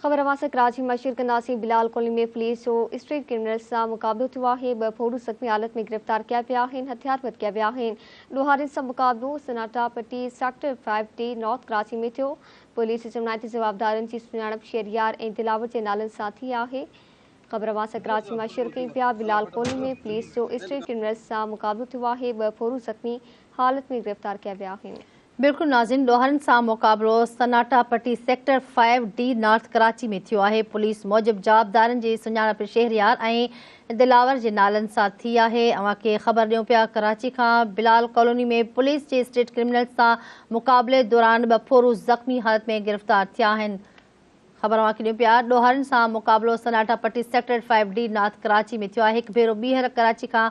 ख़बर अवां कराची मशहूर कंदासीं बिलाल कॉलोनी में पुलिस जो स्ट्रीट क्रिमिनल्स सां मुक़ाबिलो थियो आहे। 2 फोरू ज़ख़्मी हालत में गिरफ़्तार किया पिया आहिनि। हथियार बरामद किया विया आहिनि। ॾोहारियुनि सां मुक़ाबिलो सनाटा पट्टी सेक्टर 5D नॉर्थ कराची में थियो। पुलिस जमायती जवाबदारनि जी सुञाणप शहरियार ऐं दिलावर जे नालनि सां थी आहे। ख़बर अवां कराची मां शुरू कयूं पिया। बिलाल कॉलोनी में पुलिस जो स्ट्रीट क्रिमिनल्स सां मुक़ाबिलो थियो आहे। 2 फोरू ज़ख़्मी हालत में गिरफ़्तार किया विया आहिनि। बिल्कुल नाज़रीन, ॾोहारनि सां मुक़ाबिलो सनाटा पट्टी सेक्टर 5D नॉर्थ कराची में थियो आहे। पुलिस मूजिब जवाबदारनि जी सुञाणप शहरियार ऐं दिलावर जे नालनि सां थी आहे। अवां खे ख़बर ॾियूं पिया कराची खां बिलाल कॉलोनी में पुलिस जे स्ट्रीट क्रिमिनल्स सां मुक़ाबले दौरान 2 फोरू ज़ख़्मी हालत में गिरफ़्तार थिया आहिनि। ख़बर अवां खे ॾियूं पिया। ॾोहारनि सां मुक़ाबिलो सनाटा पट्टी सेक्टर 5D नॉर्थ कराची में थियो आहे। हिकु भेरो ॿीहर कराची खां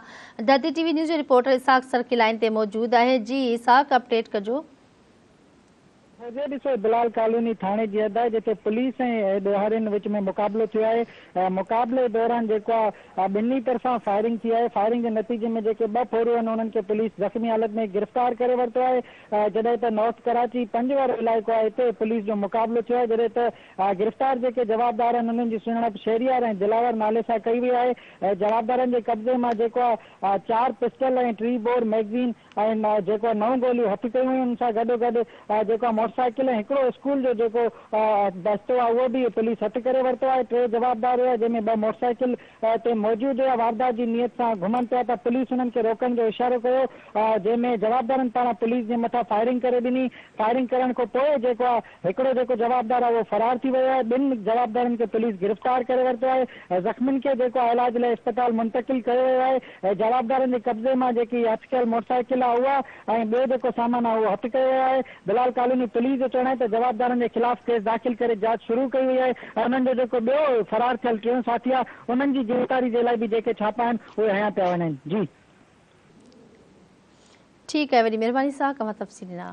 धरती TV न्यूज़ जो रिपोर्टर इसाक सर्किल लाइन ते मौजूदु आहे। जी इसाक, अपडेट कजो। ॾिसो, बिलाल कॉलोनी थाणे जी हद आहे जिते पुलिस ऐं ॾोहारियुनि विच में मुक़ाबिलो थियो आहे। मुक़ाबले दौरान जेको आहे ॿिन्ही तरफ़ां फायरिंग थी आहे। फायरिंग जे नतीजे में जेके 2 फोरू आहिनि उन्हनि खे पुलिस ज़ख़्मी हालत में गिरफ़्तार करे वरितो आहे। जॾहिं त नॉर्थ कराची 5 वारो इलाइक़ो आहे, हिते पुलिस जो मुक़ाबिलो थियो आहे। जॾहिं त गिरफ़्तार जेके जवाबदार आहिनि उन्हनि जी सुञाणप शहरियार ऐं दिलावर नाले सां कई वई आहे। जवाबदारनि जे कब्ज़े मां जेको आहे 4 पिस्टल ऐं 3 बोर मैगज़ीन ऐं जेको 9 गोलियूं हथ कयूं हुन सां गॾोगॾु जेको मोटरसाइकिल ऐं हिकिड़ो स्कूल जो जेको दस्तो आहे उहो बि पुलिस हथ करे वरितो आहे। 3 जवाबदार हुआ जंहिंमें 2 मोटरसाइकिल ते मौजूदु हुआ। वारदात जी नियत सां घुमनि पिया त पुलिस हुननि खे रोकण जो इशारो कयो, जंहिंमें जवाबदारनि पारां पुलिस जे मथां फायरिंग करे ॾिनी। फायरिंग करण खां पोइ जेको आहे हिकिड़ो जेको जवाबदार आहे उहो फरार थी वियो आहे। 2 जवाबदारनि खे पुलिस गिरफ़्तार करे वरितो आहे। ज़ख़्मियुनि खे जेको आहे इलाज लाइ अस्पताल मुंतक़िल कयो वियो आहे। जवाबदारनि जे कब्ज़े मां जेकी हथ कयल मोटरसाइकिल आहे उहा ऐं ॿियो जेको सामान आहे उहो हथ कयो वियो आहे। बिलाल कॉलोनी पुलिस जो चवणु आहे त जवाबदारनि जे ख़िलाफ़ केस दाख़िल करे जांच शुरू कई वई आहे। उन्हनि जो जेको ॿियो फरार थियल 3 साथी आहे उन्हनि जी गिरफ़्तारी जे लाइ बि जेके छापा आहिनि उहे हयां पिया वञनि। जी ठीकु आहे, वॾी महिरबानी सां तफ़सील ॾिना।